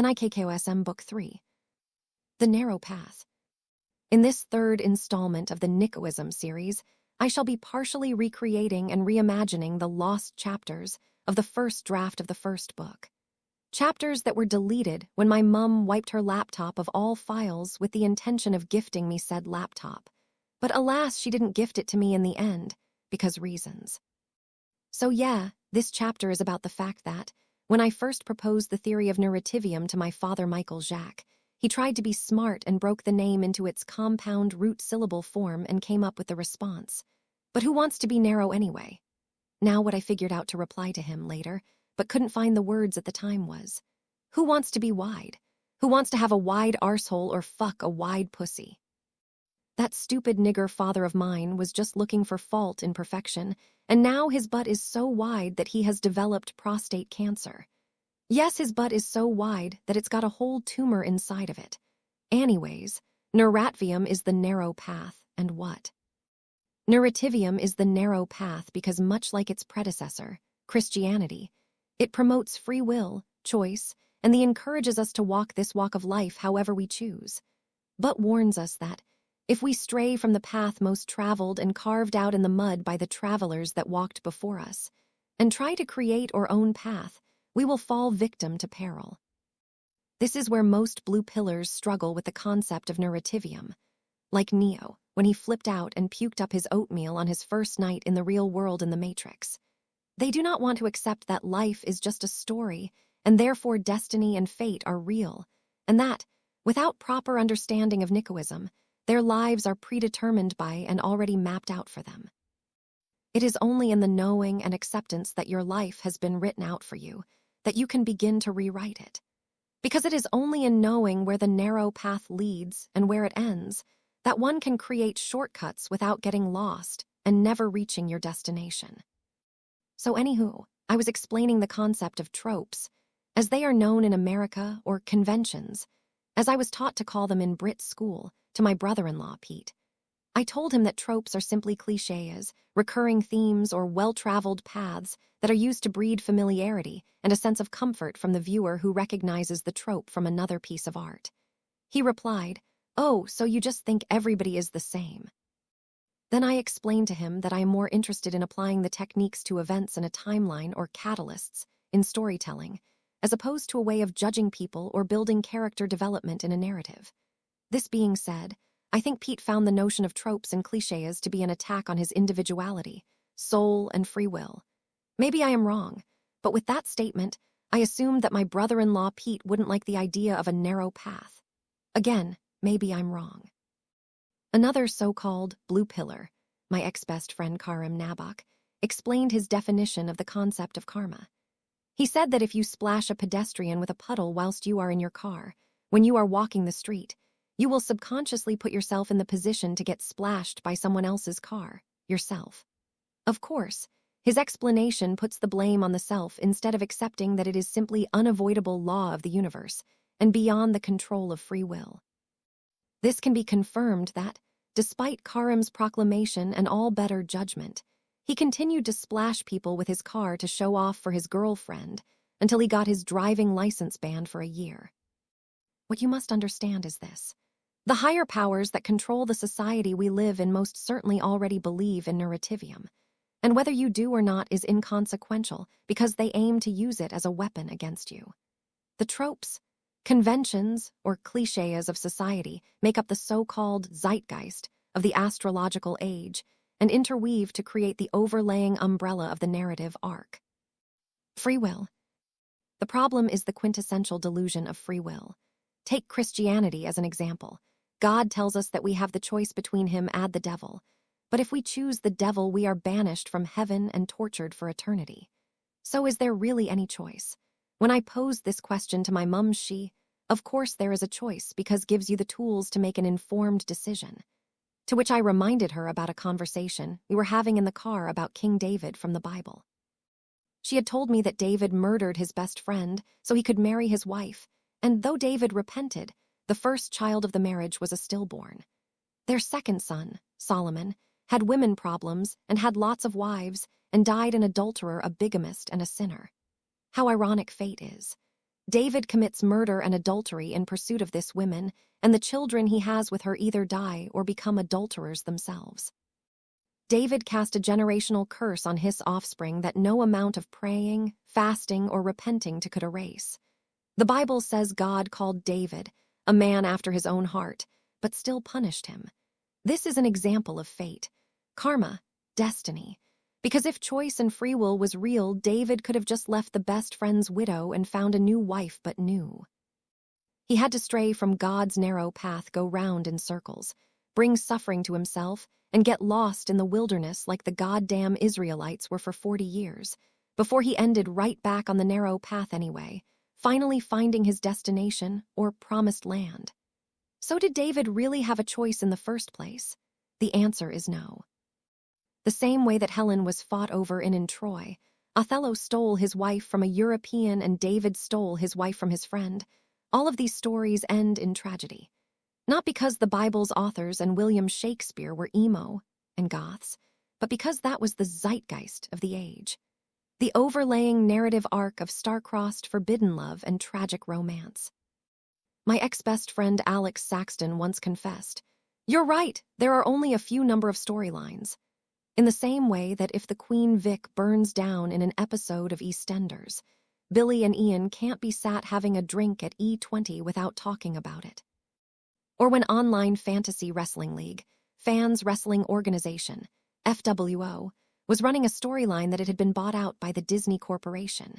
NIKKOISM Book 3. The Narrow Path. In this third installment of the NIKKOISM series, I shall be partially recreating and reimagining the lost chapters of the first draft of the first book. Chapters that were deleted when my mum wiped her laptop of all files with the intention of gifting me said laptop. But alas, she didn't gift it to me in the end, because reasons. So yeah, this chapter is about the fact that, when I first proposed the theory of narrativium to my father Michael Jacques, he tried to be smart and broke the name into its compound root syllable form and came up with the response. But who wants to be narrow anyway? Now what I figured out to reply to him later, but couldn't find the words at the time was, who wants to be wide? Who wants to have a wide arsehole or fuck a wide pussy? That stupid nigger father of mine was just looking for fault in perfection, and now his butt is so wide that he has developed prostate cancer. Yes, his butt is so wide that it's got a whole tumor inside of it. Anyways, narrativium is the narrow path, and what? Narrativium is the narrow path because much like its predecessor, Christianity, it promotes free will, choice, and encourages us to walk this walk of life however we choose, but warns us that if we stray from the path most traveled and carved out in the mud by the travelers that walked before us, and try to create our own path, we will fall victim to peril. This is where most blue pillars struggle with the concept of narrativium. Like Neo, when he flipped out and puked up his oatmeal on his first night in the real world in the Matrix. They do not want to accept that life is just a story, and therefore destiny and fate are real, and that, without proper understanding of Nikkoism, their lives are predetermined by and already mapped out for them. It is only in the knowing and acceptance that your life has been written out for you that you can begin to rewrite it. Because it is only in knowing where the narrow path leads and where it ends that one can create shortcuts without getting lost and never reaching your destination. So anywho, I was explaining the concept of tropes, as they are known in America, or conventions, as I was taught to call them in Brit school, to my brother-in-law, Pete. I told him that tropes are simply clichés, recurring themes, or well-traveled paths that are used to breed familiarity and a sense of comfort from the viewer who recognizes the trope from another piece of art. He replied, "Oh, so you just think everybody is the same." Then I explained to him that I am more interested in applying the techniques to events in a timeline or catalysts in storytelling, as opposed to a way of judging people or building character development in a narrative. This being said, I think Pete found the notion of tropes and clichés to be an attack on his individuality, soul, and free will. Maybe I am wrong, but with that statement, I assumed that my brother-in-law Pete wouldn't like the idea of a narrow path. Again, maybe I'm wrong. Another so-called blue pillar, my ex-best friend Karim Nabok, explained his definition of the concept of karma. He said that if you splash a pedestrian with a puddle whilst you are in your car, when you are walking the street, you will subconsciously put yourself in the position to get splashed by someone else's car, yourself. Of course, his explanation puts the blame on the self instead of accepting that it is simply unavoidable law of the universe and beyond the control of free will. This can be confirmed that, despite Karim's proclamation and all better judgment, he continued to splash people with his car to show off for his girlfriend until he got his driving license banned for a year. What you must understand is this. The higher powers that control the society we live in most certainly already believe in narrativium, and whether you do or not is inconsequential because they aim to use it as a weapon against you. The tropes, conventions, or clichés of society make up the so-called zeitgeist of the astrological age and interweave to create the overlaying umbrella of the narrative arc. Free will. The problem is the quintessential delusion of free will. Take Christianity as an example. God tells us that we have the choice between him and the devil, but if we choose the devil, we are banished from heaven and tortured for eternity. So is there really any choice? When I posed this question to my mum, of course there is a choice because gives you the tools to make an informed decision. To which I reminded her about a conversation we were having in the car about King David from the Bible. She had told me that David murdered his best friend so he could marry his wife, and though David repented, the first child of the marriage was a stillborn. Their second son, Solomon, had women problems and had lots of wives and died an adulterer, a bigamist, and a sinner. How ironic fate is. David commits murder and adultery in pursuit of this woman, and the children he has with her either die or become adulterers themselves. David cast a generational curse on his offspring that no amount of praying, fasting, or repenting could erase. The Bible says God called David a man after his own heart, but still punished him. This is an example of fate, karma, destiny. Because if choice and free will was real, David could have just left the best friend's widow and found a new wife, but knew. He had to stray from God's narrow path, go round in circles, bring suffering to himself, and get lost in the wilderness like the goddamn Israelites were for 40 years, before he ended right back on the narrow path anyway, finally finding his destination, or promised land. So did David really have a choice in the first place? The answer is no. The same way that Helen was fought over in Troy, Othello stole his wife from a European and David stole his wife from his friend. All of these stories end in tragedy. Not because the Bible's authors and William Shakespeare were emo and goths, but because that was the zeitgeist of the age. The overlaying narrative arc of star-crossed forbidden love and tragic romance. My ex-best friend Alex Saxton once confessed, "You're right, there are only a few number of storylines." In the same way that if the Queen Vic burns down in an episode of EastEnders, Billy and Ian can't be sat having a drink at E20 without talking about it. Or when Online Fantasy Wrestling League, Fans Wrestling Organization, FWO, was running a storyline that it had been bought out by the Disney Corporation.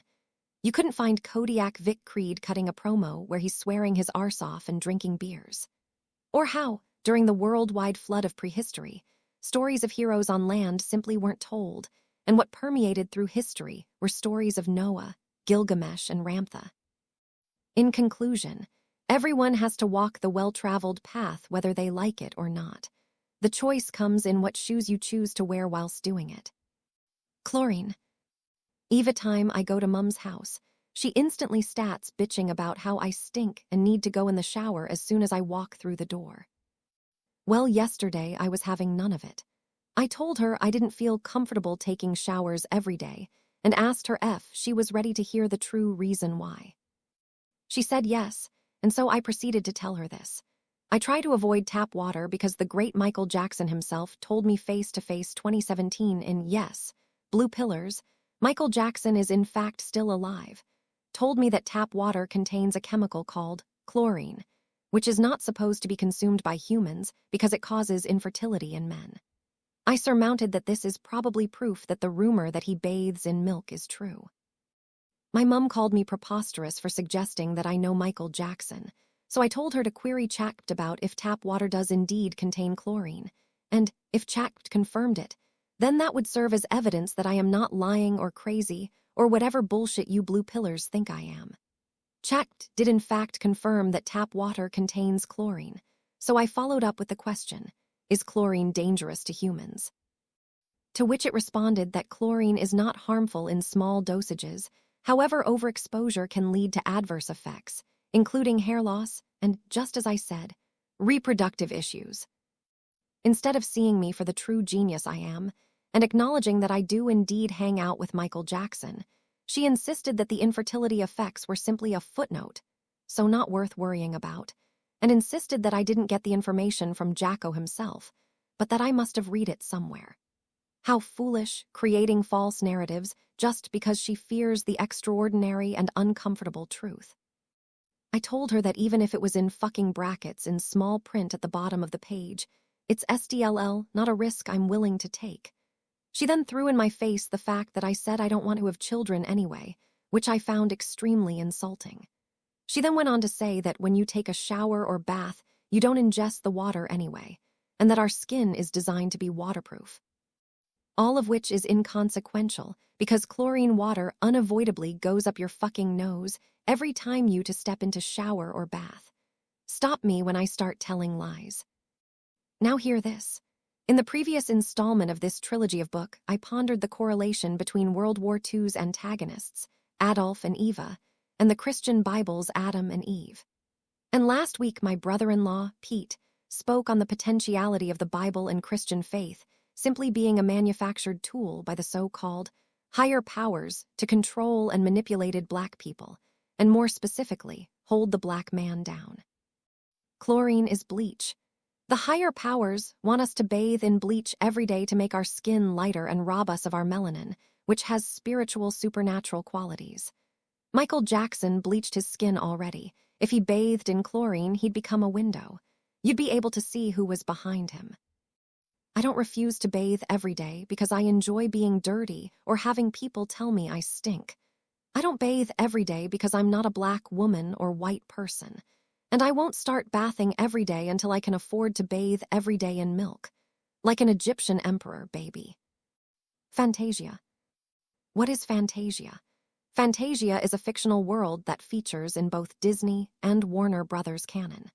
You couldn't find Kodiak Vic Creed cutting a promo where he's swearing his arse off and drinking beers. Or how, during the worldwide flood of prehistory, stories of heroes on land simply weren't told, and what permeated through history were stories of Noah, Gilgamesh, and Ramtha. In conclusion, everyone has to walk the well-traveled path whether they like it or not. The choice comes in what shoes you choose to wear whilst doing it. Chlorine. Eva time I go to Mum's house, she instantly starts bitching about how I stink and need to go in the shower as soon as I walk through the door. Well, yesterday I was having none of it. I told her I didn't feel comfortable taking showers every day and asked her if she was ready to hear the true reason why. She said yes, and so I proceeded to tell her this. I try to avoid tap water because the great Michael Jackson himself told me face-to-face 2017 in Yes, Blue Pillars, Michael Jackson is in fact still alive, told me that tap water contains a chemical called chlorine, which is not supposed to be consumed by humans because it causes infertility in men. I surmounted that this is probably proof that the rumor that he bathes in milk is true. My mum called me preposterous for suggesting that I know Michael Jackson, so I told her to query Chact about if tap water does indeed contain chlorine, and if Chact confirmed it, then that would serve as evidence that I am not lying or crazy or whatever bullshit you blue pillars think I am. Chact did in fact confirm that tap water contains chlorine, so I followed up with the question, is chlorine dangerous to humans? To which it responded that chlorine is not harmful in small dosages, however overexposure can lead to adverse effects, including hair loss and, just as I said, reproductive issues. Instead of seeing me for the true genius I am, and acknowledging that I do indeed hang out with Michael Jackson, she insisted that the infertility effects were simply a footnote, so not worth worrying about, and insisted that I didn't get the information from Jacko himself, but that I must have read it somewhere. How foolish, creating false narratives just because she fears the extraordinary and uncomfortable truth. I told her that even if it was in fucking brackets in small print at the bottom of the page, it's SDLL, not a risk I'm willing to take. She then threw in my face the fact that I said I don't want to have children anyway, which I found extremely insulting. She then went on to say that when you take a shower or bath, you don't ingest the water anyway, and that our skin is designed to be waterproof. All of which is inconsequential because chlorine water unavoidably goes up your fucking nose every time you to step into shower or bath. Stop me when I start telling lies. Now hear this. In the previous installment of this trilogy of book, I pondered the correlation between World War II's antagonists, Adolf and Eva, and the Christian Bible's Adam and Eve. And last week my brother-in-law, Pete, spoke on the potentiality of the Bible and Christian faith simply being a manufactured tool by the so-called higher powers to control and manipulated Black people, and more specifically, hold the black man down. Chlorine is bleach. The higher powers want us to bathe in bleach every day to make our skin lighter and rob us of our melanin, which has spiritual supernatural qualities. Michael Jackson bleached his skin already. If he bathed in chlorine, he'd become a window. You'd be able to see who was behind him. I don't refuse to bathe every day because I enjoy being dirty or having people tell me I stink. I don't bathe every day because I'm not a black woman or white person. And I won't start bathing every day until I can afford to bathe every day in milk. Like an Egyptian emperor, baby. Fantasia. What is Fantasia? Fantasia is a fictional world that features in both Disney and Warner Brothers canon.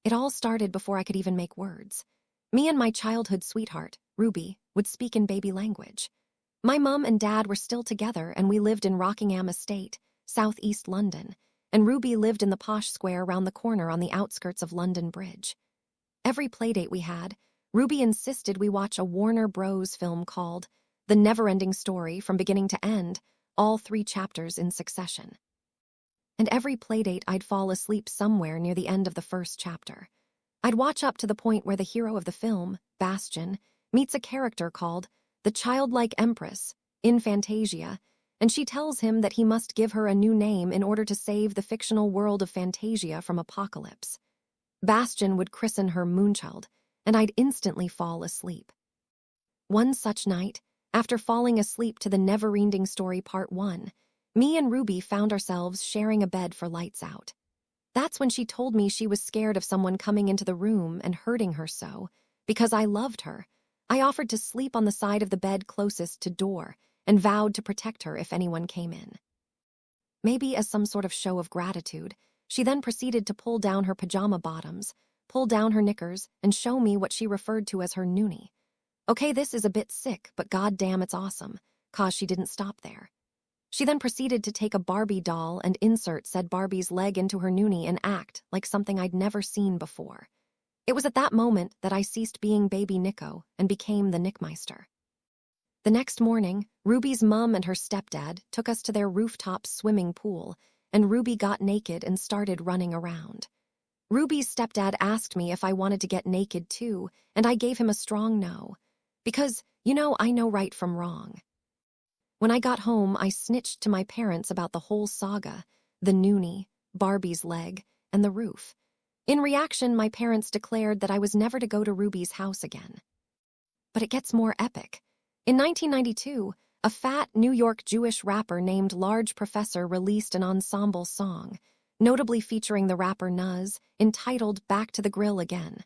It all started before I could even make words. Me and my childhood sweetheart, Ruby, would speak in baby language. My mum and dad were still together and we lived in Rockingham Estate, southeast London, and Ruby lived in the posh square round the corner on the outskirts of London Bridge. Every playdate we had, Ruby insisted we watch a Warner Bros. Film called The Never-Ending Story from beginning to end, all 3 chapters in succession. And every playdate I'd fall asleep somewhere near the end of the first chapter. I'd watch up to the point where the hero of the film, Bastian, meets a character called the childlike Empress in Fantasia, and she tells him that he must give her a new name in order to save the fictional world of Fantasia from apocalypse. Bastian would christen her Moonchild, and I'd instantly fall asleep. One such night, after falling asleep to the Never-Ending Story Part 1, me and Ruby found ourselves sharing a bed for lights out. That's when she told me she was scared of someone coming into the room and hurting her so. Because I loved her, I offered to sleep on the side of the bed closest to door and vowed to protect her if anyone came in. Maybe as some sort of show of gratitude, she then proceeded to pull down her pajama bottoms, pull down her knickers, and show me what she referred to as her noonie. Okay, this is a bit sick, but goddamn it's awesome, 'cause she didn't stop there. She then proceeded to take a Barbie doll and insert said Barbie's leg into her noonie and act like something I'd never seen before. It was at that moment that I ceased being baby Nico and became the Nickmeister. The next morning, Ruby's mum and her stepdad took us to their rooftop swimming pool, and Ruby got naked and started running around. Ruby's stepdad asked me if I wanted to get naked too, and I gave him a strong no. Because, I know right from wrong. When I got home, I snitched to my parents about the whole saga, the noonie, Barbie's leg, and the roof. In reaction, my parents declared that I was never to go to Ruby's house again. But it gets more epic. In 1992, a fat New York Jewish rapper named Large Professor released an ensemble song, notably featuring the rapper Nuz, entitled Back to the Grill Again.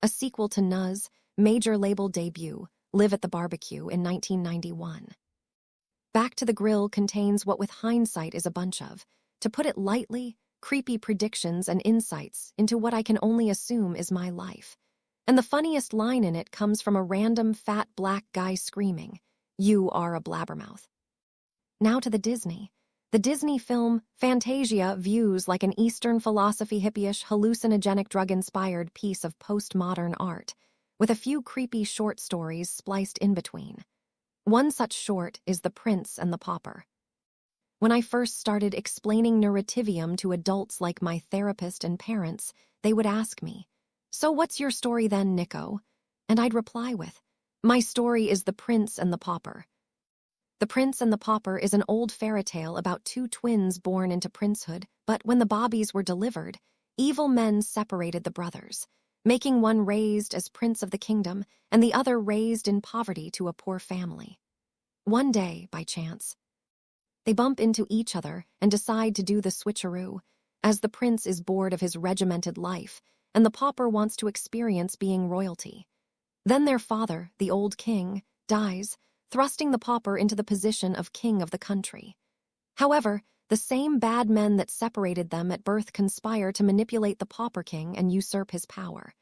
A sequel to Nuz' major label debut, Live at the Barbecue, in 1991. Back to the Grill contains what with hindsight is a bunch of, to put it lightly, creepy predictions and insights into what I can only assume is my life. And the funniest line in it comes from a random fat black guy screaming, "You are a blabbermouth." Now to the Disney. The Disney film Fantasia views like an Eastern philosophy hippie-ish hallucinogenic drug-inspired piece of postmodern art, with a few creepy short stories spliced in between. One such short is The Prince and the Pauper. When I first started explaining neurativium to adults like my therapist and parents, they would ask me, "So what's your story then, Nico?" And I'd reply with, "My story is The Prince and the Pauper." The Prince and the Pauper is an old fairy tale about 2 twins born into princehood, but when the bobbies were delivered, evil men separated the brothers, making one raised as prince of the kingdom and the other raised in poverty to a poor family. One day, by chance, they bump into each other and decide to do the switcheroo, as the prince is bored of his regimented life and the pauper wants to experience being royalty. Then their father, the old king, dies, thrusting the pauper into the position of king of the country. However, the same bad men that separated them at birth conspire to manipulate the pauper king and usurp his power.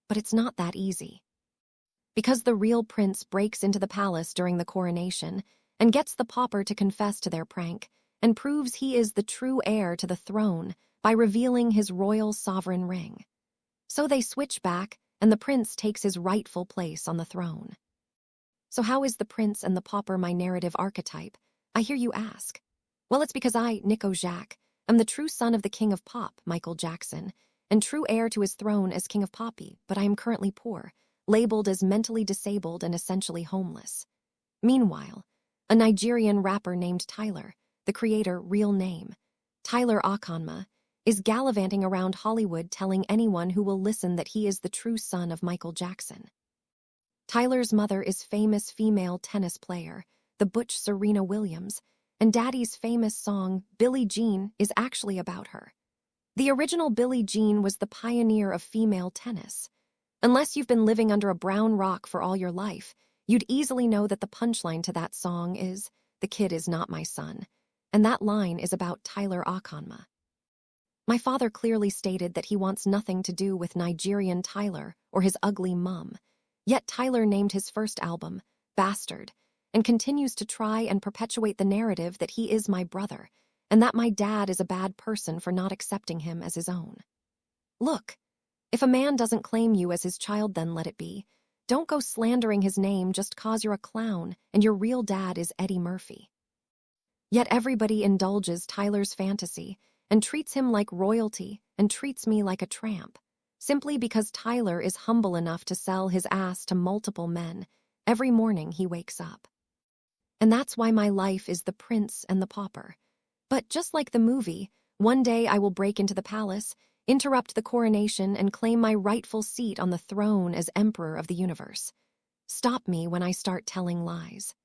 But it's not that easy. Because the real prince breaks into the palace during the coronation and gets the pauper to confess to their prank and proves he is the true heir to the throne by revealing his royal sovereign ring. So they switch back, and the prince takes his rightful place on the throne. So how is the prince and the pauper my narrative archetype? I hear you ask. Well, it's because I, Nico Jacques, I'm the true son of the King of Pop, Michael Jackson, and true heir to his throne as King of Poppy, but I am currently poor, labeled as mentally disabled and essentially homeless. Meanwhile, a Nigerian rapper named Tyler, the creator real name, Tyler Okonma, is gallivanting around Hollywood telling anyone who will listen that he is the true son of Michael Jackson. Tyler's mother is famous female tennis player, the Butch Serena Williams, and Daddy's famous song, Billie Jean, is actually about her. The original Billie Jean was the pioneer of female tennis. Unless you've been living under a brown rock for all your life, you'd easily know that the punchline to that song is, "The kid is not my son," and that line is about Tyler Okonma. My father clearly stated that he wants nothing to do with Nigerian Tyler or his ugly mum, yet Tyler named his first album, Bastard, and continues to try and perpetuate the narrative that he is my brother, and that my dad is a bad person for not accepting him as his own. Look, if a man doesn't claim you as his child, then let it be. Don't go slandering his name just cause you're a clown and your real dad is Eddie Murphy. Yet everybody indulges Tyler's fantasy and treats him like royalty and treats me like a tramp, simply because Tyler is humble enough to sell his ass to multiple men every morning he wakes up. And that's why my life is the prince and the pauper. But just like the movie, one day I will break into the palace, interrupt the coronation, and claim my rightful seat on the throne as emperor of the universe. Stop me when I start telling lies.